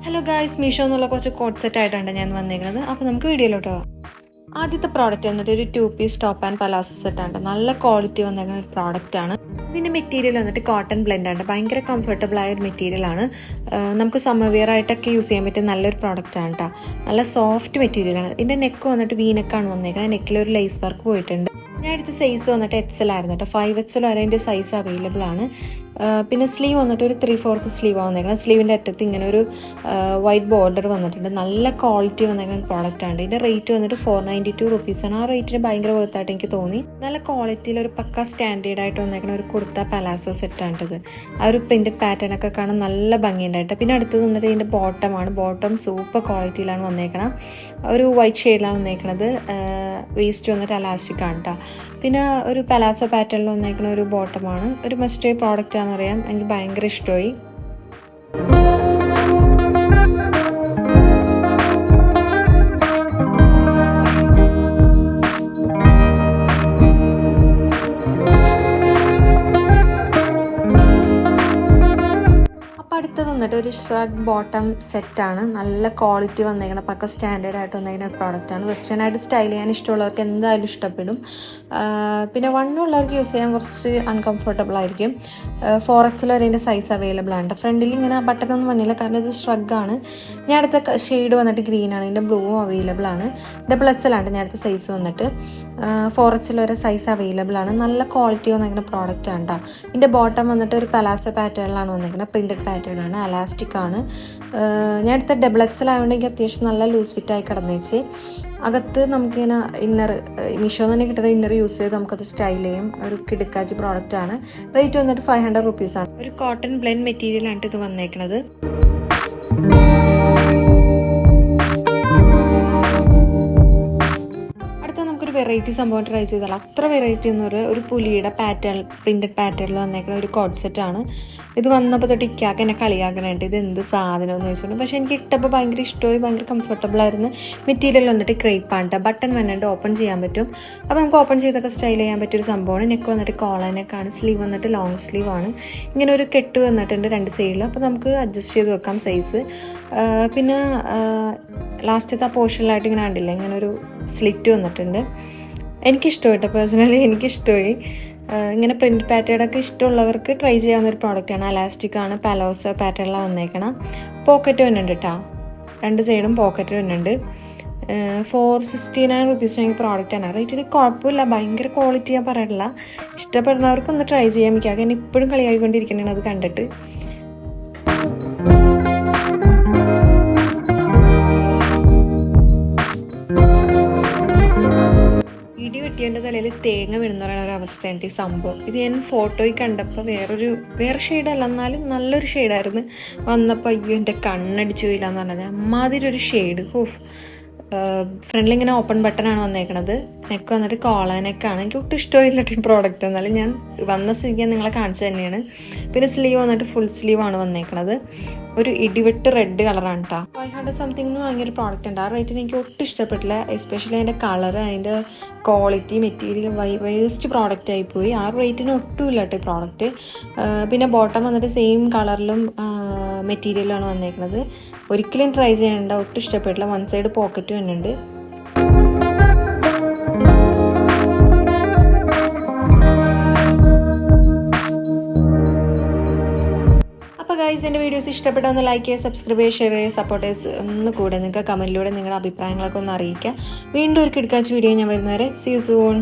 Hello guys, Meesho എന്നുള്ള കുറച്ച് code set ആയിട്ടാണ് ഞാൻ വന്നിരിക്കുന്നത്. അപ്പോൾ നമുക്ക് വീഡിയോയിലോട്ട് പോകാം. ആദ്യത്തെ പ്രോഡക്റ്റ് വന്നിട്ട് ഒരു 2 പീസ് ടോപ്പ് ആൻഡ് പലാസോ സെറ്റാണ്. നല്ല ക്വാളിറ്റി വന്നിരിക്കുന്ന ഒരു പ്രോഡക്റ്റ് ആണ്. ഇതിൻ്റെ മെറ്റീരിയൽ വന്നിട്ട് കോട്ടൺ ബ്ലെൻഡ് ആണ്. ഭയങ്കര കംഫർട്ടബിൾ ആയ ഒരു മെറ്റീരിയൽ ആണ്. നമുക്ക് സമ്മർ വെയർ ആയിട്ടൊക്കെ യൂസ് ചെയ്യാൻ പറ്റിയ നല്ലൊരു പ്രോഡക്റ്റ് ആണ് കേട്ടോ. നല്ല സോഫ്റ്റ് മെറ്റീരിയൽ ആണ്. ഇതിൻ്റെ നെക്ക് വന്നിട്ട് വീനെക്കാണ് വന്നേക്കുന്നത്. നെക്കിൽ ഒരു ലേസ് വർക്ക് പോയിട്ടുണ്ട്. ഞാൻ എടുത്ത സൈസ് വന്നിട്ട് XL ആയിരുന്നു കേട്ടോ. 5XL വരെ അതിൻ്റെ സൈസ് അവൈലബിൾ ആണ്. പിന്നെ സ്ലീവ് വന്നിട്ട് ഒരു 3/4 സ്ലീവ് വന്നേക്കുന്നത്. സ്ലീവിൻ്റെ അറ്റത്ത് ഇങ്ങനെ ഒരു വൈറ്റ് ബോർഡർ വന്നിട്ടുണ്ട്. നല്ല ക്വാളിറ്റി വന്നേക്കുന്ന പ്രോഡക്റ്റ് ആണ്. ഇതിൻ്റെ റേറ്റ് വന്നിട്ട് 492 റുപ്പീസാണ്. ആ റേറ്റിന് ഭയങ്കര വർത്തായിട്ട് എനിക്ക് തോന്നി. നല്ല ക്വാളിറ്റിയിൽ ഒരു പക്ക സ്റ്റാൻഡേർഡ് ആയിട്ട് വന്നേക്കുന്ന ഒരു കുർത്ത പലാസോ സെറ്റാണ് ഇത്. ആ ഒരു പ്രിന്റഡ് പാറ്റേൺ ഒക്കെ കാണാൻ നല്ല ഭംഗിയുണ്ടായിട്ട്. പിന്നെ അടുത്തത് വന്നിട്ട് ഇതിൻ്റെ ബോട്ടമാണ്. Bottom super ക്വാളിറ്റിയിലാണ് വന്നേക്കണം. ഒരു വൈറ്റ് ഷെയ്ഡിലാണ് വന്നേക്കുന്നത്. വേസ്റ്റ് വന്നിട്ട് അലാസ്റ്റിക് ആണ് കേട്ടോ. പിന്നെ ഒരു പലാസോ പാറ്റേണിൽ വന്നേക്കുന്ന ഒരു ബോട്ടമാണ്. ഒരു മസ്റ്റ് പ്രോഡക്റ്റ് ആണെന്നറിയാം. എനിക്ക് ഭയങ്കര ഇഷ്ടമായി. അടുത്തത് വന്നിട്ട് ഒരു ഷ്രഗ് ബോട്ടം സെറ്റാണ്. നല്ല ക്വാളിറ്റി വന്നേക്കുന്ന പക്ക സ്റ്റാൻഡേർഡ് ആയിട്ട് വന്നേക്കുന്ന പ്രോഡക്റ്റാണ്. വെസ്റ്റേൺ ആയിട്ട് സ്റ്റൈൽ ചെയ്യാൻ ഇഷ്ടമുള്ളവർക്ക് എന്തായാലും ഇഷ്ടപ്പെടും. പിന്നെ വണ്ണുള്ളവർക്ക് യൂസ് ചെയ്യാൻ കുറച്ച് അൺകംഫർട്ടബിൾ ആയിരിക്കും. 4XL വരെ ഇതിൻ്റെ സൈസ് അവൈലബിൾ ആണ്. ഫ്രണ്ടിൽ ഇങ്ങനെ ബട്ടണൊന്നും വന്നില്ല, കാരണം ഇത് ഷ്രഗാണ്. ഞാൻ അടുത്ത ഷെയ്ഡ് വന്നിട്ട് ഗ്രീനാണ്. ഇതിൻ്റെ ബ്ലൂവും അവൈലബിൾ ആണ്. XL ആണ് ഞാൻ അടുത്ത സൈസ് വന്നിട്ട്. 4XL വരെ സൈസ് അവൈലബിൾ ആണ്. നല്ല ക്വാളിറ്റി വന്നേക്കുന്ന പ്രോഡക്റ്റ് ആണ് കേട്ടോ. ഇതിൻ്റെ ബോട്ടം വന്നിട്ട് ഒരു പലാസോ പാറ്റേണിലാണ് വന്നേക്കുന്നത്. പ്രിന്റഡ് പാറ്റേൺ ആണ്, അലാസ്റ്റിക് ആണ്. ഞാൻ എടുത്ത XL ആയതുകൊണ്ട് എനിക്ക് അത്യാവശ്യം നല്ല ലൂസ് ഫിറ്റായി കിടന്നേച്ച്. അകത്ത് നമുക്കിങ്ങനെ ഇന്നർ മീഷോ തന്നെ കിട്ടുന്ന ഇന്നർ യൂസ് ചെയ്ത് നമുക്കത് സ്റ്റൈൽ ചെയ്യും. ഒരു കിടുക്കാച്ചി പ്രോഡക്റ്റ് ആണ്. റേറ്റ് വന്നിട്ട് 500 റുപ്പീസാണ്. ഒരു കോട്ടൺ ബ്ലെൻഡ് മെറ്റീരിയൽ ആണ് ഇത് വന്നേക്കുന്നത്. വെറൈറ്റി സംഭവം ട്രൈ ചെയ്താൽ അത്ര വെറൈറ്റി ഒന്നും ഒരു പുലിയുടെ പാറ്റേൺ പ്രിന്റഡ് പാറ്റേണിൽ വന്നേക്കുന്ന ഒരു കോഡ് സെറ്റാണ്. ഇത് വന്നപ്പോൾ തൊട്ട് ഇക്കാക്ക് എന്നെ കളിയാക്കാനായിട്ട് ഇത് എന്ത് സാധനം എന്ന് ചോദിച്ചിട്ടുണ്ട്. പക്ഷേ എനിക്ക് ഇട്ടപ്പോൾ ഭയങ്കര ഇഷ്ടമായി, ഭയങ്കര കംഫർട്ടബിൾ ആയിരുന്നു. മെറ്റീരിയൽ വന്നിട്ട് ക്രേപ്പാണ് കേട്ടോ. ബട്ടൺ വന്നിട്ട് ഓപ്പൺ ചെയ്യാൻ പറ്റും. അപ്പോൾ നമുക്ക് ഓപ്പൺ ചെയ്തൊക്കെ സ്റ്റൈൽ ചെയ്യാൻ പറ്റിയൊരു സംഭവമാണ്. നെക്ക് വന്നിട്ട് കോളനെക്കാണ്. സ്ലീവ് വന്നിട്ട് ലോങ് സ്ലീവ് ആണ്. ഇങ്ങനെ ഒരു കെട്ട് വന്നിട്ടുണ്ട് രണ്ട് സൈഡിൽ. അപ്പോൾ നമുക്ക് അഡ്ജസ്റ്റ് ചെയ്ത് വെക്കാം സൈസ്. പിന്നെ ലാസ്റ്റത്തെ ആ പോർഷനിലായിട്ട് ഇങ്ങനെ കണ്ടില്ല, ഇങ്ങനെ ഒരു സ്ലിറ്റ് വന്നിട്ടുണ്ട്. എനിക്കിഷ്ടമായി കേട്ടോ. പേഴ്സണലി എനിക്കിഷ്ടമായി. ഇങ്ങനെ പ്രിന്റ് പാറ്റേണൊക്കെ ഇഷ്ടമുള്ളവർക്ക് ട്രൈ ചെയ്യാവുന്നൊരു പ്രോഡക്റ്റാണ്. അലാസ്റ്റിക് ആണ്, പലോസോ പാറ്റേണിലാണ് വന്നേക്കണം. പോക്കറ്റ് വരുന്നുണ്ട് കേട്ടോ. രണ്ട് സൈഡും പോക്കറ്റ് വരുന്നുണ്ട്. 469 റുപ്പീസിന് പ്രോഡക്റ്റാണ്. റേറ്റിന് കുഴപ്പമില്ല, ഭയങ്കര ക്വാളിറ്റി ഞാൻ പറയാനില്ല. ഇഷ്ടപ്പെടുന്നവർക്കൊന്ന് ട്രൈ ചെയ്യാൻ പറ്റുക. കാരണം ഇപ്പോഴും കളിയായിക്കൊണ്ടിരിക്കണേണ് അത് കണ്ടിട്ട്. എൻ്റെ തലയിൽ തേങ്ങ വീണെന്ന് പറയുന്ന ഒരു അവസ്ഥയുണ്ട് ഈ സംഭവം. ഇത് ഞാൻ ഫോട്ടോയിൽ കണ്ടപ്പോൾ വേറെ ഷെയ്ഡല്ല, എന്നാലും നല്ലൊരു ഷെയ്ഡായിരുന്നു. വന്നപ്പോൾ അയ്യോ എൻ്റെ കണ്ണടിച്ചു പോയില്ല എന്ന് പറഞ്ഞത്. അമ്മാതിരി ഒരു ഷെയ്ഡ്. ഫ്രണ്ടിൽ ഇങ്ങനെ ഓപ്പൺ ബട്ടണാണ് വന്നേക്കണത്. നെക്ക് വന്നിട്ട് കോളനെക്കാണ്. എനിക്ക് ഒട്ടും ഇഷ്ടമായില്ല ഈ പ്രോഡക്റ്റ്. എന്നാലും ഞാൻ വന്ന സ്ഥിതിക്ക് നിങ്ങളെ കാണിച്ചു തന്നെയാണ്. പിന്നെ സ്ലീവ് വന്നിട്ട് ഫുൾ സ്ലീവാണ് വന്നേക്കണത്. ഒരു ഇടിവെട്ട് റെഡ് കളറാണ് കേട്ടോ. 500 സംതിങ്ങിന് വാങ്ങിയൊരു പ്രോഡക്റ്റ് ഉണ്ട്. ആ റേറ്റിന് എനിക്ക് ഒട്ടും ഇഷ്ടപ്പെട്ടില്ല. എസ്പെഷ്യലി അതിൻ്റെ കളർ, അതിൻ്റെ ക്വാളിറ്റി, മെറ്റീരിയൽ വേസ്റ്റ് പ്രോഡക്റ്റ് ആയിപ്പോയി. ആ റേറ്റിന് ഒട്ടും ഇല്ല കേട്ടോ ഈ പ്രോഡക്റ്റ്. പിന്നെ ബോട്ടം വന്നിട്ട് സെയിം കളറിലും മെറ്റീരിയലാണ് വന്നേക്കുന്നത്. ഒരിക്കലും ട്രൈ ചെയ്യേണ്ട, ഒട്ടും ഇഷ്ടപ്പെട്ടില്ല. വൺ സൈഡ് പോക്കറ്റ് വരുന്നുണ്ട്. ഗൈസ്, എൻ്റെ വീഡിയോസ് ഇഷ്ടപ്പെട്ടാൽ ഒന്ന് ലൈക്ക് ചെയ്യുക, സബ്സ്ക്രൈബ് ചെയ്യുക, ഷെയർ ചെയ്യുക, സപ്പോർട്ടേഴ്സ് ഒന്ന് കൂടെ നിങ്ങൾക്ക് കമൻറ്റിലൂടെ നിങ്ങളുടെ അഭിപ്രായങ്ങളൊക്കെ ഒന്ന് അറിയിക്കുക. വീണ്ടും ഒരു കിടക്കാച്ച വീഡിയോ ഞാൻ വരുന്നവരെ സീ യു സൂൺ.